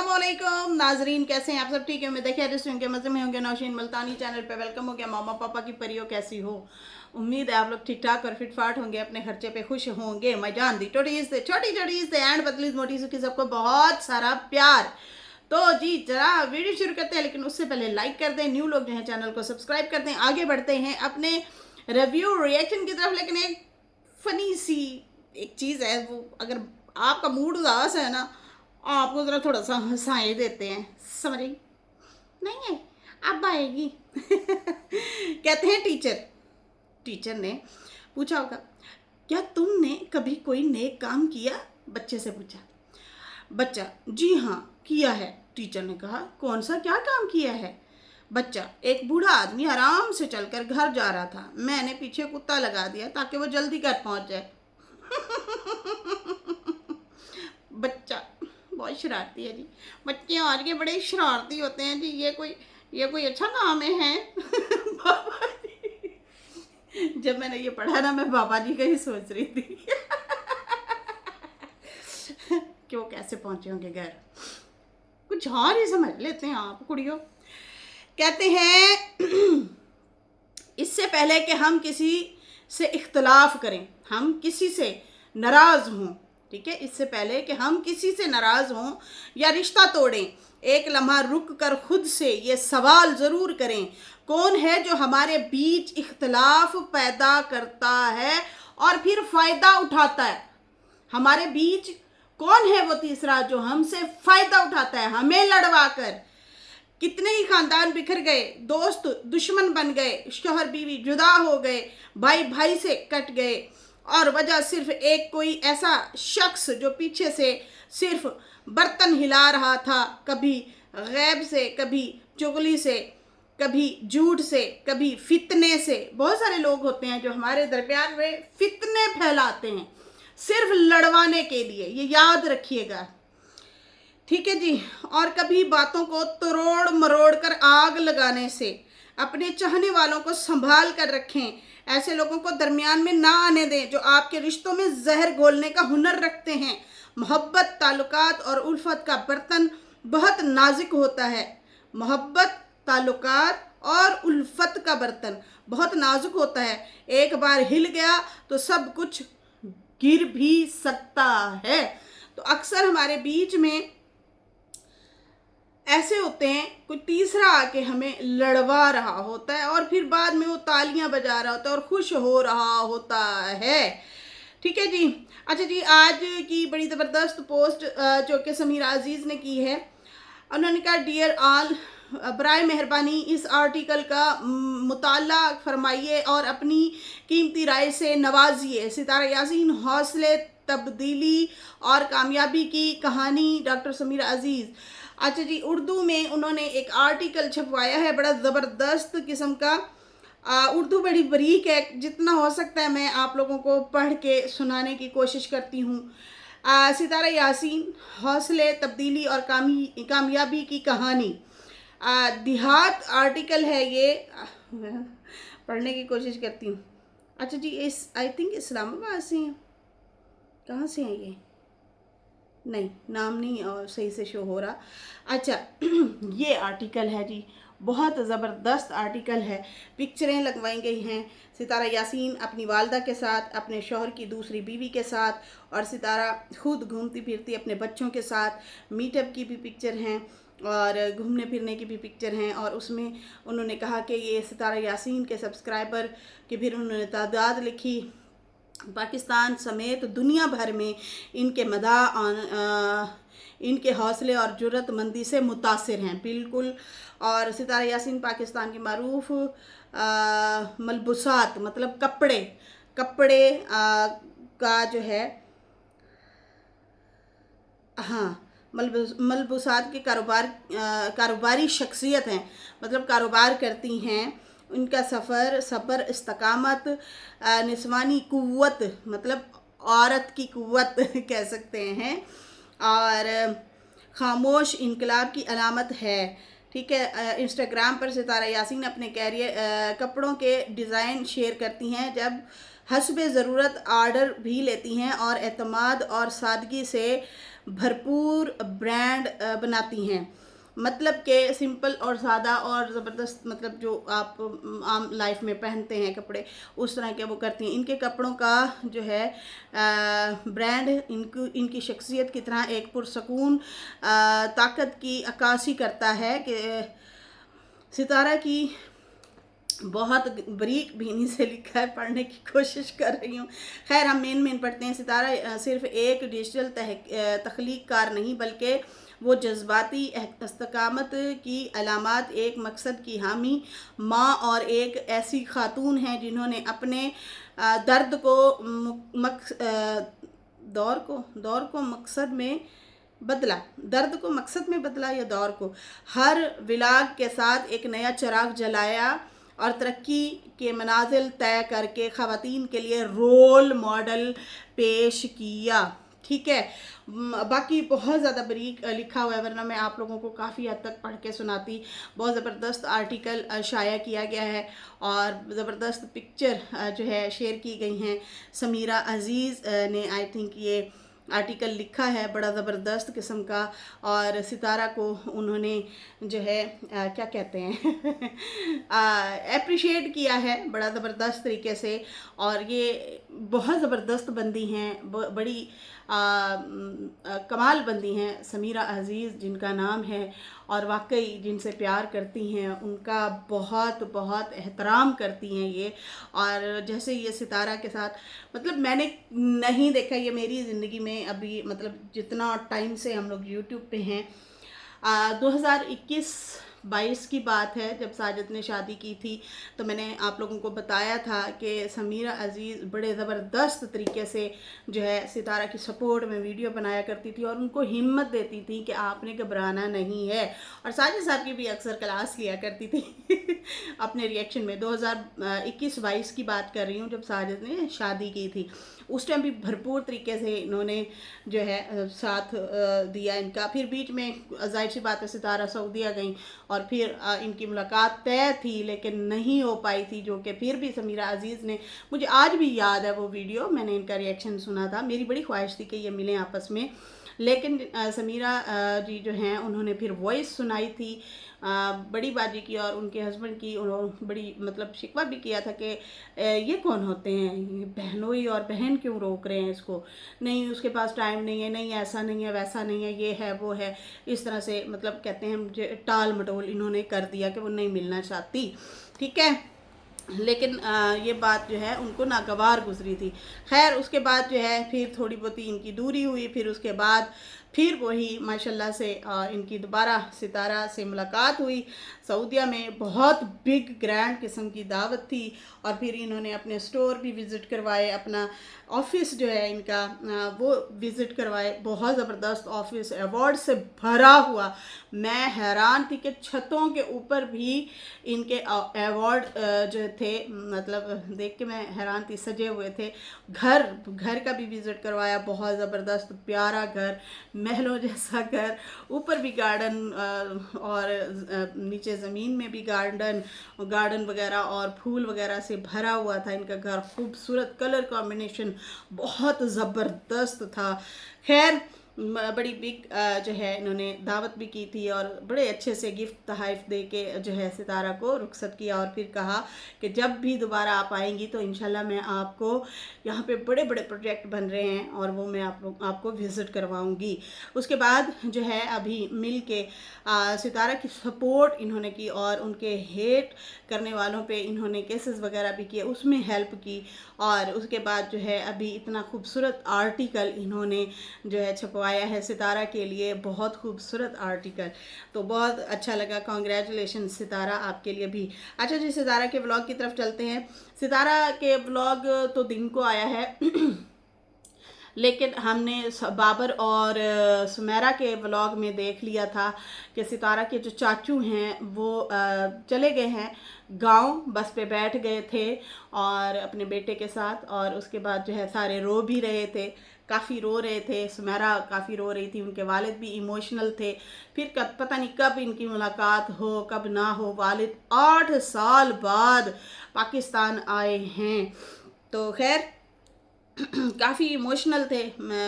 अस्सलामुअलैकुम नाजरीन, कैसे हैं आप सब? ठीक है, मैं देखिए रेस्टोरेंट के मज़े में होंगे। नौशीन मुल्तानी चैनल पे वेलकम हो गया। मामा पापा की परियों कैसी हो? उम्मीद है आप लोग ठीक ठाक और फिट फाट होंगे, अपने खर्चे पे खुश होंगे। मैं जान दी छोटी छोटी से एंड पतली मोटी सुखी सबको बहुत सारा प्यार। तो जी जरा वीडियो शुरू करते हैं, लेकिन उससे पहले लाइक कर दें, न्यू लोग जो हैं चैनल को सब्सक्राइब कर दें। आगे बढ़ते हैं अपने रिव्यू रिएक्शन की तरफ, लेकिन एक फनी सी एक चीज़ है, वो अगर आपका मूड उदास है ना, आपको ज़रा थोड़ा सा हंसाए देते हैं, समझ रही नहीं है? अब आएगी। कहते हैं टीचर ने पूछा होगा, क्या तुमने कभी कोई नेक काम किया? बच्चे से पूछा। बच्चा, जी हाँ किया है। टीचर ने कहा, कौन सा, क्या काम किया है? बच्चा, एक बूढ़ा आदमी आराम से चलकर घर जा रहा था, मैंने पीछे कुत्ता लगा दिया ताकि वो जल्दी घर पहुंच जाए। बच्चा, बहुत शरारती है जी। बच्चे आज के बड़े शरारती होते हैं जी। ये कोई अच्छा काम है? बाबा जी, जब मैंने ये पढ़ा ना, मैं बाबा जी का ही सोच रही थी। कि वो कैसे पहुंचे होंगे घर। कुछ और ही समझ लेते हैं आप कुड़ियों। कहते हैं इससे पहले कि हम किसी से इख्तलाफ करें, हम किसी से नाराज हों, ठीक है, इससे पहले कि हम किसी से नाराज हों या रिश्ता तोड़ें, एक लम्हा रुक कर खुद से ये सवाल ज़रूर करें, कौन है जो हमारे बीच इख्तलाफ पैदा करता है और फिर फ़ायदा उठाता है? हमारे बीच कौन है वो तीसरा जो हमसे फ़ायदा उठाता है, हमें लड़वा कर? कितने ही खानदान बिखर गए, दोस्त दुश्मन बन गए, शौहर बीवी जुदा हो गए, भाई भाई से कट गए, और वजह सिर्फ एक कोई ऐसा शख्स जो पीछे से सिर्फ बर्तन हिला रहा था, कभी गैब से, कभी चुगली से, कभी झूठ से, कभी फितने से। बहुत सारे लोग होते हैं जो हमारे दरमियान में फितने फैलाते हैं सिर्फ लड़वाने के लिए, ये याद रखिएगा, ठीक है जी। और कभी बातों को तोड़ मरोड़ कर आग लगाने से। अपने चाहने वालों को संभाल कर रखें, ऐसे लोगों को दरमियान में ना आने दें जो आपके रिश्तों में जहर घोलने का हुनर रखते हैं। मोहब्बत, ताल्लुकात और उल्फत का बर्तन बहुत नाजुक होता है। मोहब्बत, ताल्लुकात और उल्फत का बर्तन बहुत नाजुक होता है, एक बार हिल गया तो सब कुछ गिर भी सकता है। तो अक्सर हमारे बीच में ऐसे होते हैं, कोई तीसरा आके हमें लड़वा रहा होता है और फिर बाद में वो तालियां बजा रहा होता है और खुश हो रहा होता है, ठीक है जी। अच्छा जी, आज की बड़ी ज़बरदस्त पोस्ट जो कि समीरा अजीज़ ने की है, उन्होंने कहा, डियर ऑल, बराए मेहरबानी इस आर्टिकल का मुताला फरमाइए और अपनी कीमती राय से नवाजिए। सितारा यासीन, हौसले, तब्दीली और कामयाबी की कहानी, डॉक्टर समीरा अजीज़। अच्छा जी, उर्दू में उन्होंने एक आर्टिकल छपवाया है, बड़ा ज़बरदस्त किस्म का। उर्दू बड़ी बारीक है, जितना हो सकता है मैं आप लोगों को पढ़ के सुनाने की कोशिश करती हूँ। सितारा यासीन, हौसले, तब्दीली और कामयाबी की कहानी। देहात आर्टिकल है ये। पढ़ने की कोशिश करती हूँ। अच्छा जी, इस आई थिंक इस्लामाबाद से हैं। कहाँ से हैं ये? नहीं, नाम नहीं और सही से शो हो रहा। अच्छा, ये आर्टिकल है जी, बहुत ज़बरदस्त आर्टिकल है। पिक्चरें लगवाई गई हैं सितारा यासीन अपनी वालदा के साथ, अपने शौहर की दूसरी बीवी के साथ, और सितारा खुद घूमती फिरती अपने बच्चों के साथ। मीटअप की भी पिक्चर हैं और घूमने फिरने की भी पिक्चर हैं। और उसमें उन्होंने कहा कि ये सितारा यासीन के सब्सक्राइबर की फिर उन्होंने तादाद लिखी, पाकिस्तान समेत दुनिया भर में इनके इनके हौसले और जुर्रतमंदी से मुतासिर हैं, बिल्कुल। और सितारा यासीन पाकिस्तान की मारूफ मलबूसात, मतलब कपड़े का जो है, हाँ, मलबूसात के कारोबारी शख्सियत हैं, मतलब कारोबार करती हैं। उनका सफ़र, इस्तकामत, निस्वानी कुव्वत, मतलब औरत की कुव्वत कह सकते हैं, और खामोश इनकलाब की अलामत है, ठीक है। इंस्टाग्राम पर सितारा यासीन अपने कपड़ों के डिज़ाइन शेयर करती हैं, जब हस्बे ज़रूरत आर्डर भी लेती हैं और एतमाद और सादगी से भरपूर ब्रांड बनाती हैं। मतलब कि सिंपल और सादा और ज़बरदस्त, मतलब जो आप आम लाइफ में पहनते हैं कपड़े, उस तरह के वो करती हैं। इनके कपड़ों का जो है ब्रांड इनकी शख्सियत की तरह एक पुरसकून ताकत की अक्कासी करता है कि सितारा की बहुत बारीक बीनी से लिखा है, पढ़ने की कोशिश कर रही हूँ। खैर हम मेन पढ़ते हैं। सितारा सिर्फ एक डिजिटल तख्लीक कार नहीं, बल्कि वो जज्बाती इस्तकामत की अलामत, एक मकसद की हामी माँ और एक ऐसी खातून हैं जिन्होंने अपने दर्द को दौर को मकसद में बदला, दर्द को मकसद में बदला या दौर को। हर विलाग के साथ एक नया चिराग जलाया और तरक्की के मनाजिल तय करके ख़वातीन के लिए रोल मॉडल पेश किया। ठीक है, बाकी बहुत ज़्यादा बारीक लिखा हुआ है, वरना मैं आप लोगों को काफ़ी हद तक पढ़ के सुनाती। बहुत ज़बरदस्त आर्टिकल शाया किया गया है और ज़बरदस्त पिक्चर जो है शेयर की गई हैं। समीरा अज़ीज़ ने आई थिंक ये आर्टिकल लिखा है, बड़ा ज़बरदस्त किस्म का। और सितारा को उन्होंने जो है क्या कहते हैं एप्रिशिएट किया है बड़ा ज़बरदस्त तरीके से। और ये बहुत ज़बरदस्त बंदी हैं, बड़ी कमाल बंदी हैं समीरा अज़ीज़ जिनका नाम है। और वाकई जिनसे प्यार करती हैं उनका बहुत बहुत एहतराम करती हैं ये। और जैसे ये सितारा के साथ, मतलब मैंने नहीं देखा ये मेरी ज़िंदगी में अभी, मतलब जितना टाइम से हम लोग यूट्यूब पे हैं, 2021-22 की बात है जब साजिद ने शादी की थी। तो मैंने आप लोगों को बताया था कि समीरा अज़ीज़ बड़े ज़बरदस्त तरीके से जो है सितारा की सपोर्ट में वीडियो बनाया करती थी और उनको हिम्मत देती थी कि आपने घबराना नहीं है। और साजिद साहब की भी अक्सर क्लास लिया करती थी अपने रिएक्शन में। 2021-22 की बात कर रही हूँ जब साजिद ने शादी की थी। उस टाइम भी भरपूर तरीके से इन्होंने जो है साथ दिया इनका। फिर बीच में जाहिर सी बात है सितारा सऊदीया गई और फिर इनकी मुलाकात तय थी लेकिन नहीं हो पाई थी, जो कि फिर भी समीरा अज़ीज़ ने, मुझे आज भी याद है वो वीडियो, मैंने इनका रिएक्शन सुना था। मेरी बड़ी ख्वाहिश थी कि ये मिलें आपस में, लेकिन समीरा जी जो हैं उन्होंने फिर वॉइस सुनाई थी बड़ी बाजी की और उनके हस्बैंड की। उन्होंने बड़ी मतलब शिकवा भी किया था कि ये कौन होते हैं, ये बहनोई और बहन क्यों रोक रहे हैं इसको, नहीं उसके पास टाइम नहीं है, नहीं ऐसा नहीं है, वैसा नहीं है, ये है वो है, इस तरह से मतलब कहते हैं मुझे टाल मटोल इन्होंने कर दिया कि वो नहीं मिलना चाहती। ठीक है, लेकिन ये बात जो है उनको नागवार गुजरी थी। खैर उसके बाद जो है फिर थोड़ी बहुत इनकी दूरी हुई, फिर उसके बाद फिर वही माशाल्लाह से इनकी दोबारा सितारा से मुलाकात हुई सऊदीया में। बहुत बिग ग्रैंड किस्म की दावत थी और फिर इन्होंने अपने स्टोर भी विज़िट करवाए, अपना ऑफिस जो है इनका वो विज़िट करवाए। बहुत ज़बरदस्त ऑफिस, अवार्ड से भरा हुआ। मैं हैरान थी कि छतों के ऊपर भी इनके अवार्ड जो थे, मतलब देख के मैं हैरान थी, सजे हुए थे। घर का भी विज़िट करवाया, बहुत ज़बरदस्त प्यारा घर, महलों जैसा घर, ऊपर भी गार्डन और नीचे ज़मीन में भी गार्डन वगैरह और फूल वगैरह से भरा हुआ था इनका घर। खूबसूरत कलर कॉम्बिनेशन बहुत ज़बरदस्त था। खैर बड़ी बिग जो है इन्होंने दावत भी की थी और बड़े अच्छे से गिफ्ट तहाइफ दे के जो है सितारा को रुखसत किया और फिर कहा कि जब भी दोबारा आप आएंगी तो इंशाल्लाह मैं आपको यहाँ पे बड़े बड़े प्रोजेक्ट बन रहे हैं और वो मैं आपको विज़िट करवाऊँगी। उसके बाद जो है अभी मिल के सितारा की सपोर्ट इन्होंने की और उनके हेट करने वालों पे इन्होंने केसेस वगैरह भी किए, उसमें हेल्प की। और उसके बाद जो है अभी इतना खूबसूरत आर्टिकल इन्होंने जो है छपवाया है सितारा के लिए, बहुत खूबसूरत आर्टिकल। तो बहुत अच्छा लगा, कॉन्ग्रेचुलेशन सितारा आपके लिए भी। अच्छा जी, सितारा के व्लॉग की तरफ चलते हैं। सितारा के व्लॉग तो दिन को आया है लेकिन हमने बाबर और सुमेरा के व्लॉग में देख लिया था कि सितारा के जो चाचू हैं वो चले गए हैं गांव, बस पे बैठ गए थे और अपने बेटे के साथ। और उसके बाद जो है सारे रो भी रहे थे, काफ़ी रो रहे थे, सुमेरा काफ़ी रो रही थी, उनके वालिद भी इमोशनल थे। फिर कब पता नहीं कब इनकी मुलाकात हो कब ना हो। वालिद 8 साल बाद पाकिस्तान आए हैं। तो खैर काफ़ी इमोशनल थे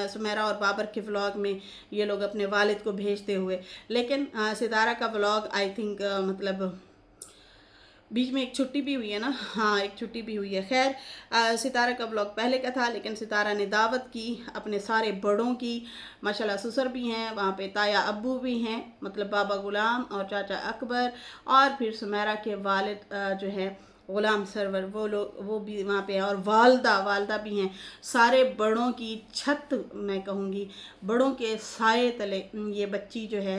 सुमेरा और बाबर के व्लॉग में, ये लोग अपने वालिद को भेजते हुए। लेकिन सितारा का व्लॉग आई थिंक मतलब बीच में एक छुट्टी भी हुई है ना, हाँ एक छुट्टी भी हुई है। खैर सितारा का ब्लॉग पहले का था, लेकिन सितारा ने दावत की अपने सारे बड़ों की। माशाल्लाह ससुर भी हैं वहाँ पे, ताया अब्बू भी हैं, मतलब बाबा गुलाम और चाचा अकबर, और फिर सुमेरा के वालिद जो है गुलाम सरवर, वो लोग वो भी वहाँ पे हैं, और वालदा वालदा भी हैं। सारे बड़ों की छत, मैं कहूँगी बड़ों के साए तले ये बच्ची जो है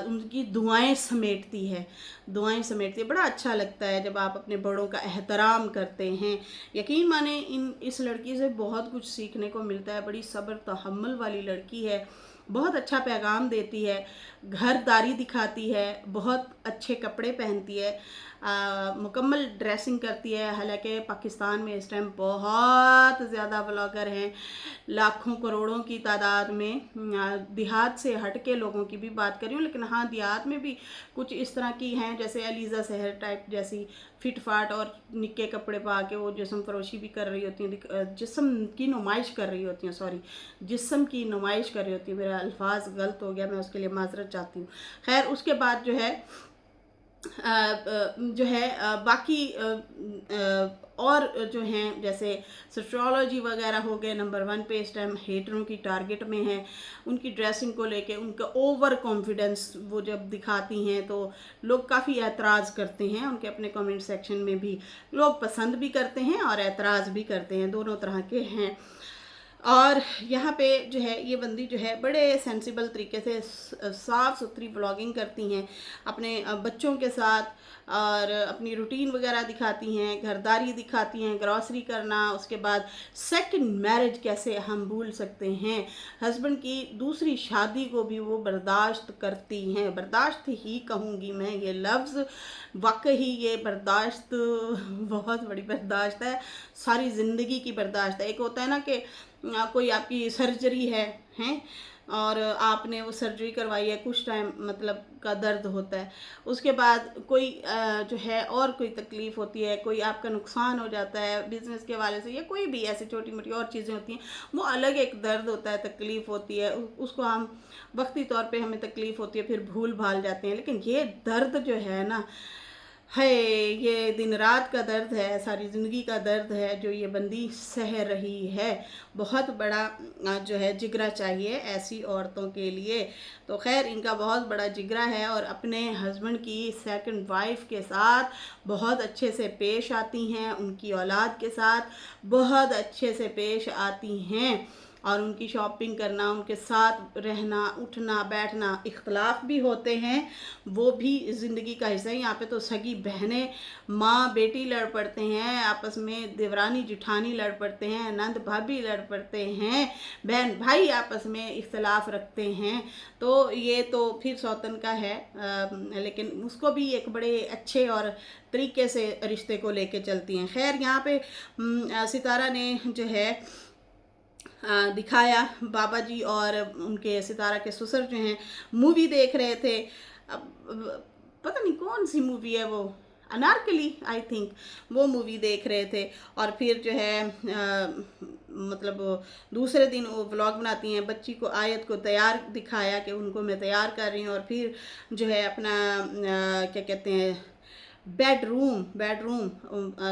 उनकी दुआएं समेटती है, दुआएं समेटती है। बड़ा अच्छा लगता है जब आप अपने बड़ों का एहतराम करते हैं। यकीन माने इस लड़की से बहुत कुछ सीखने को मिलता है। बड़ी सब्र तहम्मुल वाली लड़की है, बहुत अच्छा पैगाम देती है, घरदारी दिखाती है, बहुत अच्छे कपड़े पहनती है, मुकम्मल ड्रेसिंग करती है। हालांकि पाकिस्तान में इस टाइम बहुत ज़्यादा व्लॉगर हैं, लाखों करोड़ों की तादाद में। देहात से हट के लोगों की भी बात कर रही हूँ, लेकिन हाँ देहात में भी कुछ इस तरह की हैं, जैसे अलीज़ा सहर टाइप जैसी फिट फाट और निक्के कपड़े पा के वो जिस्म फरोशी भी कर रही होती हैं, जिस्म की नुमाइश कर रही होती हैं, सॉरी जिस्म की नुमाइश कर रही होती है। मेरा अल्फाज गलत हो गया, मैं उसके लिए माजरत चाहती हूँ। खैर उसके बाद जो है बाकी और जो हैं जैसे सोशियोलॉजी वगैरह हो गए, नंबर 1 पे इस टाइम हेटरों की टारगेट में है। उनकी ड्रेसिंग को लेके उनका ओवर कॉन्फिडेंस वो जब दिखाती हैं तो लोग काफ़ी एतराज़ करते हैं। उनके अपने कमेंट सेक्शन में भी लोग पसंद भी करते हैं और एतराज़ भी करते हैं, दोनों तरह के हैं। और यहाँ पे जो है ये बंदी जो है बड़े सेंसिबल तरीके से साफ़ सुथरी ब्लॉगिंग करती हैं अपने बच्चों के साथ, और अपनी रूटीन वगैरह दिखाती हैं, घरदारी दिखाती हैं, ग्रॉसरी करना, उसके बाद सेकंड मैरिज कैसे हम भूल सकते हैं, हस्बैंड की दूसरी शादी को भी वो बर्दाश्त करती हैं। बर्दाश्त ही कहूँगी मैं ये लफ्ज़, वाकई ये बर्दाश्त बहुत बड़ी बर्दाश्त है, सारी ज़िंदगी की बर्दाश्त है। एक होता है ना कि कोई आपकी सर्जरी है हैं और आपने वो सर्जरी करवाई है, कुछ टाइम मतलब का दर्द होता है, उसके बाद कोई जो है और कोई तकलीफ़ होती है, कोई आपका नुकसान हो जाता है बिज़नेस के हवाले से, या कोई भी ऐसी छोटी मोटी और चीज़ें होती हैं, वो अलग एक दर्द होता है, तकलीफ़ होती है, उसको हम वक्ती तौर पे हमें तकलीफ़ होती है, फिर भूल भाल जाते हैं। लेकिन ये दर्द जो है ना, है ये दिन रात का दर्द है, सारी ज़िंदगी का दर्द है जो ये बंदी सह रही है। बहुत बड़ा जो है जिगरा चाहिए ऐसी औरतों के लिए। तो खैर इनका बहुत बड़ा जिगरा है और अपने हस्बैंड की सेकंड वाइफ के साथ बहुत अच्छे से पेश आती हैं, उनकी औलाद के साथ बहुत अच्छे से पेश आती हैं, और उनकी शॉपिंग करना, उनके साथ रहना, उठना बैठना, इख्तलाफ भी होते हैं, वो भी ज़िंदगी का हिस्सा है। यहाँ पे तो सगी बहनें माँ बेटी लड़ पड़ते हैं आपस में, देवरानी जिठानी लड़ पड़ते हैं, नंद भाभी लड़ पड़ते हैं, बहन भाई आपस में इख्तलाफ रखते हैं। तो ये तो फिर सौतन का है, लेकिन उसको भी एक बड़े अच्छे और तरीके से रिश्ते को लेके चलती हैं। खैर यहाँ पे सितारा ने जो है दिखाया, बाबा जी और उनके सितारा के ससुर जो हैं मूवी देख रहे थे। अब पता नहीं कौन सी मूवी है वो, अनारकली आई थिंक, वो मूवी देख रहे थे। और फिर जो है मतलब दूसरे दिन वो व्लॉग बनाती हैं, बच्ची को आयत को तैयार दिखाया कि उनको मैं तैयार कर रही हूँ, और फिर जो है अपना क्या कहते हैं बेडरूम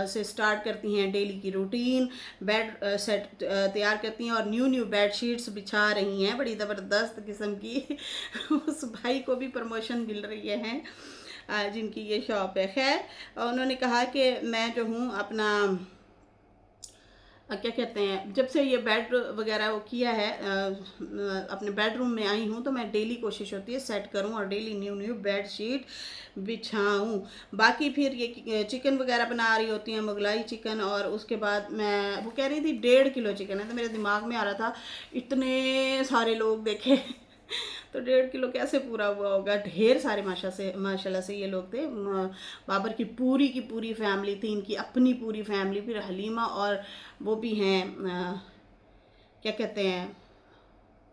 से स्टार्ट करती हैं डेली की रूटीन, बेड सेट तैयार करती हैं और न्यू बेड शीट्स बिछा रही हैं, बड़ी ज़बरदस्त किस्म की उस भाई को भी प्रमोशन मिल रही है जिनकी ये शॉप है। खैर उन्होंने कहा कि मैं जो हूँ अपना क्या कहते हैं, जब से ये बेड वगैरह वो किया है अपने बेडरूम में आई हूँ, तो मैं डेली कोशिश होती है सेट करूँ और डेली न्यू बेड शीट बिछाऊँ। बाकी फिर ये चिकन वगैरह बना रही होती हैं, मुगलाई चिकन, और उसके बाद मैं वो कह रही थी 1.5 किलो चिकन है, तो मेरे दिमाग में आ रहा था इतने सारे लोग देखे तो 1.5 किलो कैसे पूरा हुआ होगा। ढेर सारे माशाल्लाह से ये लोग थे। बाबर की पूरी फैमिली थी, इनकी अपनी पूरी फैमिली, फिर हलीमा और वो भी हैं क्या कहते हैं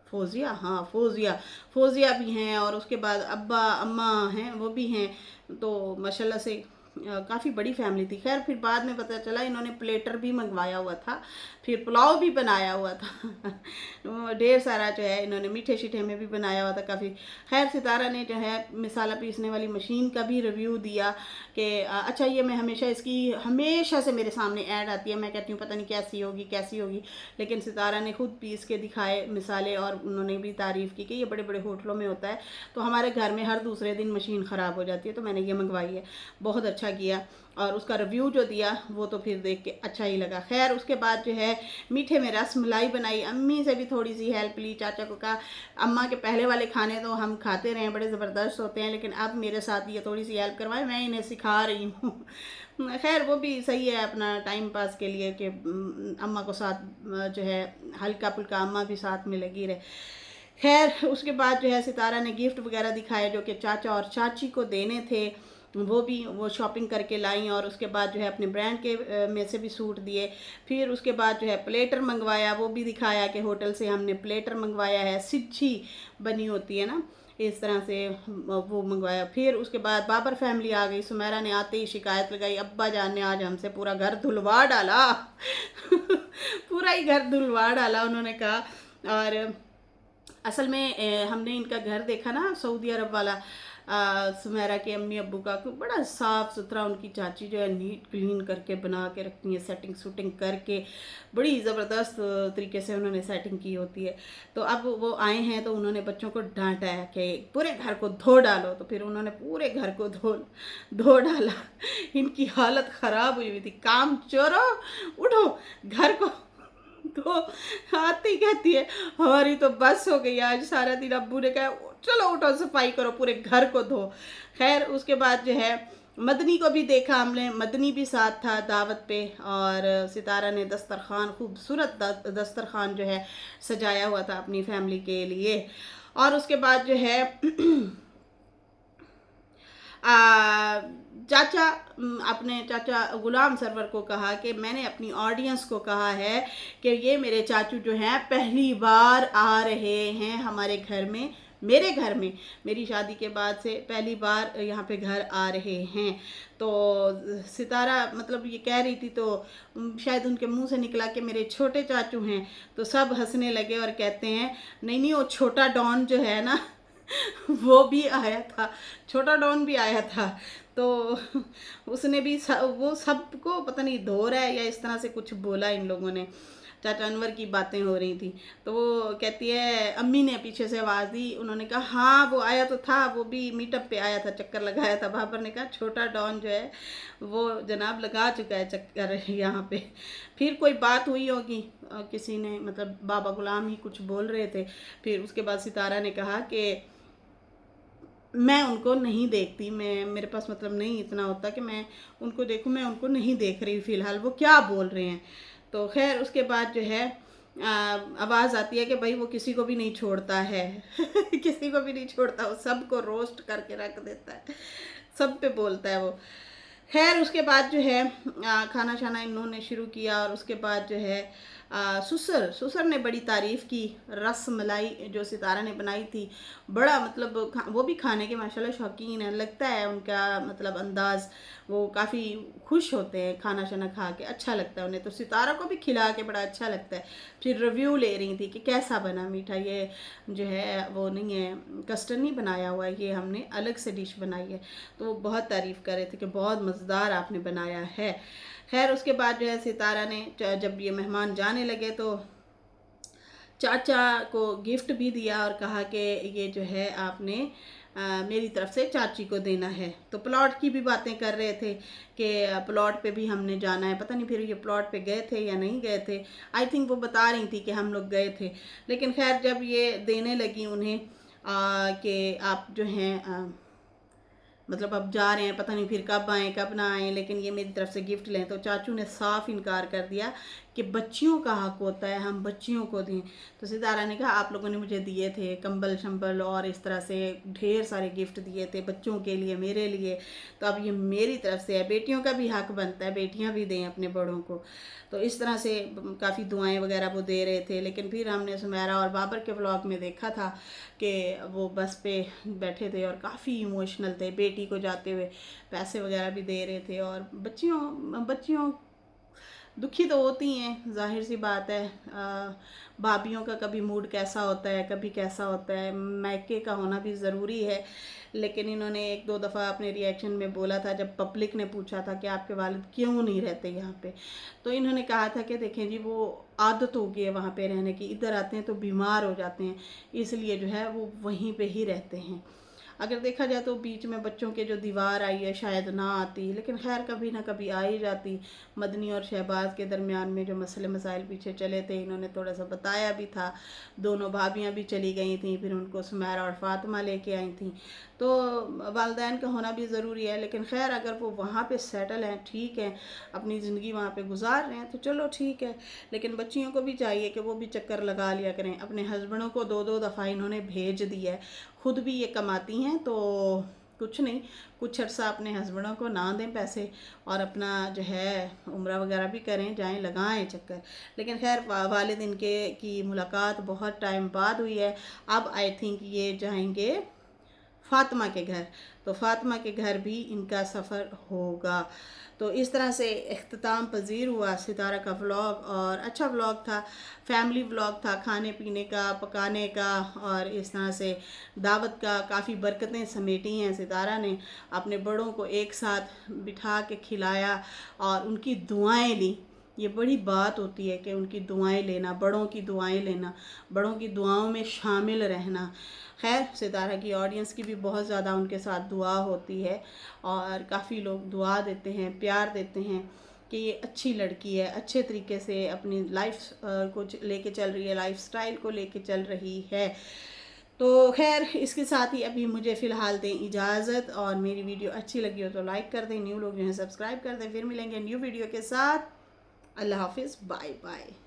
फौजिया, हाँ फौजिया भी हैं, और उसके बाद अब्बा अम्मा हैं वो भी हैं। तो माशाल्लाह से काफ़ी बड़ी फैमिली थी। खैर फिर बाद में पता चला इन्होंने प्लेटर भी मंगवाया हुआ था, फिर पुलाव भी बनाया हुआ था ढेर सारा जो है इन्होंने मीठे शीठे में भी बनाया हुआ था काफ़ी। खैर सितारा ने जो है मसाला पीसने वाली मशीन का भी रिव्यू दिया कि अच्छा ये मैं हमेशा से मेरे सामने ऐड आती है, मैं कहती हूँ पता नहीं कैसी होगी, लेकिन सितारा ने खुद पीस के दिखाए मसाले और उन्होंने भी तारीफ़ की कि ये बड़े बड़े होटलों में होता है, तो हमारे घर में हर दूसरे दिन मशीन ख़राब हो जाती है, तो मैंने ये मंगवाई है। बहुत अच्छा किया और उसका रिव्यू जो दिया वो तो फिर देख के अच्छा ही लगा। खैर उसके बाद जो है मीठे में रस मलाई बनाई, अम्मी से भी थोड़ी सी हेल्प ली। चाचा को कहा अम्मा के पहले वाले खाने तो हम खाते रहे, बड़े ज़बरदस्त होते हैं, लेकिन अब मेरे साथ ये थोड़ी सी हेल्प करवाए, मैं इन्हें सिखा रही हूँ खैर वो भी सही है अपना टाइम पास के लिए कि अम्मा को साथ जो है हल्का फुल्का अम्मा भी साथ में लगी रहे। खैर उसके बाद जो है सितारा ने गिफ्ट वगैरह दिखाए जो कि चाचा और चाची को देने थे, वो शॉपिंग करके लाई और उसके बाद जो है अपने ब्रांड के में से भी सूट दिए। फिर उसके बाद जो है प्लेटर मंगवाया, वो भी दिखाया कि होटल से हमने प्लेटर मंगवाया है, सिज्जी बनी होती है ना, इस तरह से वो मंगवाया। फिर उसके बाद बाबर फैमिली आ गई। सुमेरा ने आते ही शिकायत लगाई, अब्बा जान ने आज हमसे पूरा घर धुलवा डाला पूरा ही घर धुलवा डाला उन्होंने कहा। और असल में हमने इनका घर देखा ना सऊदी अरब वाला, सुमेरा के अम्मी अब्बू का, बड़ा साफ़ सुथरा उनकी चाची जो है नीट क्लीन करके बना के रखती है, सेटिंग शूटिंग करके बड़ी ज़बरदस्त तरीके से उन्होंने सेटिंग की होती है। तो अब वो आए हैं तो उन्होंने बच्चों को डांटा है कि पूरे घर को धो डालो, तो फिर उन्होंने पूरे घर को धो डाला इनकी हालत ख़राब हुई थी, काम चोरो उठो घर को तो आती कहती है हमारी तो बस हो गई आज सारा दिन। अब्बू ने कहा चलो उठो सफाई करो, पूरे घर को धो। खैर उसके बाद जो है मदनी को भी देखा हमने, मदनी भी साथ था दावत पे, और सितारा ने दस्तरखान खूबसूरत दस्तरखान जो है सजाया हुआ था अपनी फैमिली के लिए। और उसके बाद जो है चाचा अपने चाचा गुलाम सरवर को कहा कि मैंने अपनी ऑडियंस को कहा है कि ये मेरे चाचू जो हैं पहली बार आ रहे हैं हमारे घर में, मेरे घर में मेरी शादी के बाद से पहली बार यहाँ पे घर आ रहे हैं। तो सितारा मतलब ये कह रही थी तो शायद उनके मुंह से निकला कि मेरे छोटे चाचू हैं, तो सब हंसने लगे और कहते हैं नहीं वो छोटा डॉन जो है ना वो भी आया था, छोटा डॉन भी आया था, तो उसने भी वो सबको पता नहीं धो रहा है या इस तरह से कुछ बोला इन लोगों ने। चाचा अनवर की बातें हो रही थी तो वो कहती है अम्मी ने पीछे से आवाज़ दी, उन्होंने कहा हाँ वो आया तो था, वो भी मीटअप पे आया था, चक्कर लगाया था। बाबर ने कहा छोटा डॉन जो है वो जनाब लगा चुका है चक्कर यहाँ पे। फिर कोई बात हुई होगी, किसी ने मतलब बाबा गुलाम ही कुछ बोल रहे थे। फिर उसके बाद सितारा ने कहा कि मैं उनको नहीं देखती, मेरे पास मतलब नहीं इतना होता कि मैं उनको देखूं, मैं उनको नहीं देख रही फ़िलहाल, वो क्या बोल रहे हैं। तो खैर उसके बाद जो है आवाज़ आती है कि भाई वो किसी को भी नहीं छोड़ता है किसी को भी नहीं छोड़ता, वो सबको रोस्ट करके रख देता है, सब पे बोलता है वो। खैर उसके बाद जो है खाना शाना इन्होंने शुरू किया और उसके बाद जो है सुसर ने बड़ी तारीफ़ की, रस मलाई जो सितारा ने बनाई थी, बड़ा मतलब वो भी खाने के माशाल्लाह शौकीन है, लगता है उनका मतलब अंदाज़, वो काफ़ी खुश होते हैं खाना शाना खा के, अच्छा लगता है उन्हें, तो सितारा को भी खिला के बड़ा अच्छा लगता है। फिर रिव्यू ले रही थी कि कैसा बना मीठा, ये जो है वो नहीं है कस्टर्ड नहीं बनाया हुआ है, ये हमने अलग से डिश बनाई है, तो वो बहुत तारीफ़ कर रहे थे कि बहुत मज़ेदार आपने बनाया है। खैर उसके बाद जो है सितारा ने जब ये मेहमान जाने लगे तो चाचा को गिफ्ट भी दिया और कहा कि ये जो है आपने मेरी तरफ से चाची को देना है। तो प्लॉट की भी बातें कर रहे थे कि प्लॉट पे भी हमने जाना है, पता नहीं फिर ये प्लॉट पे गए थे या नहीं गए थे, आई थिंक वो बता रही थी कि हम लोग गए थे। लेकिन खैर जब ये देने लगी उन्हें कि आप जो हैं मतलब अब जा रहे हैं, पता नहीं फिर कब आएँ कब ना आएँ, लेकिन ये मेरी तरफ से गिफ्ट लें, तो चाचू ने साफ इनकार कर दिया कि बच्चियों का हक होता है, हम बच्चियों को दें। तो सितारा ने कहा आप लोगों ने मुझे दिए थे कंबल शंबल और इस तरह से ढेर सारे गिफ्ट दिए थे बच्चों के लिए, मेरे लिए, तो अब ये मेरी तरफ से है, बेटियों का भी हक बनता है, बेटियां भी दें अपने बड़ों को। तो इस तरह से काफ़ी दुआएं वगैरह वो दे रहे थे। लेकिन फिर हमने सुमेरा और बाबर के व्लॉग में देखा था कि वो बस पे बैठे थे और काफ़ी इमोशनल थे, बेटी को जाते हुए पैसे वगैरह भी दे रहे थे। और बच्चियों बच्चियों दुखी तो होती हैं, जाहिर सी बात है। भाभीियों का कभी मूड कैसा होता है, कभी कैसा होता है, मायके का होना भी ज़रूरी है। लेकिन इन्होंने एक दो दफ़ा अपने रिएक्शन में बोला था, जब पब्लिक ने पूछा था कि आपके वालिद क्यों नहीं रहते यहाँ पे, तो इन्होंने कहा था कि देखें जी, वो आदत हो गई है वहाँ पे रहने की, इधर आते हैं तो बीमार हो जाते हैं, इसलिए जो है वो वहीं पे ही रहते हैं। अगर देखा जाए तो बीच में बच्चों के जो दीवार आई है शायद ना आती, लेकिन खैर कभी ना कभी आ ही जाती। मदनी और शहबाज के दरमियान में जो मसले मसाइल पीछे चले थे, इन्होंने थोड़ा सा बताया भी था। दोनों भाभियाँ भी चली गई थी, फिर उनको सुमेरा और फातिमा लेके आई थी। तो वालदैन का होना भी ज़रूरी है। लेकिन खैर अगर वो वहाँ पे सेटल हैं, ठीक है, अपनी ज़िंदगी वहाँ पे गुजार रहे हैं, तो चलो ठीक है। लेकिन बच्चियों को भी चाहिए कि वो भी चक्कर लगा लिया करें। अपने हस्बैंडों को दो दो दफ़ा इन्होंने भेज दिया है, खुद भी ये कमाती हैं, तो कुछ नहीं, कुछ अर्सा अपने हस्बैंडों को ना दें पैसे और अपना जो है उम्रा वगैरह भी करें, जाएं लगाएं चक्कर। लेकिन खैर वालिद इनके की मुलाकात बहुत टाइम बाद हुई है। अब आई थिंक ये जाएंगे फातिमा के घर, तो फातिमा के घर भी इनका सफ़र होगा। तो इस तरह से इख्तिताम पजीर हुआ सितारा का व्लॉग, और अच्छा व्लॉग था, फैमिली व्लॉग था, खाने पीने का, पकाने का, और इस तरह से दावत का काफ़ी बरकतें समेटी हैं सितारा ने। अपने बड़ों को एक साथ बिठा के खिलाया और उनकी दुआएं ली। ये बड़ी बात होती है कि उनकी दुआएं लेना, बड़ों की दुआएं लेना, बड़ों की दुआओं में शामिल रहना। खैर सितारा की ऑडियंस की भी बहुत ज़्यादा उनके साथ दुआ होती है, और काफ़ी लोग दुआ देते हैं, प्यार देते हैं कि ये अच्छी लड़की है, अच्छे तरीके से अपनी लाइफ को लेके चल रही है, लाइफ स्टाइल को लेके चल रही है। तो खैर इसके साथ ही अभी मुझे फ़िलहाल दें इजाज़त, और मेरी वीडियो अच्छी लगी हो तो लाइक कर दें, न्यू लोग जो हैं सब्सक्राइब कर दें। फिर मिलेंगे न्यू वीडियो के साथ। अल्लाह हाफिज़, बाय बाय।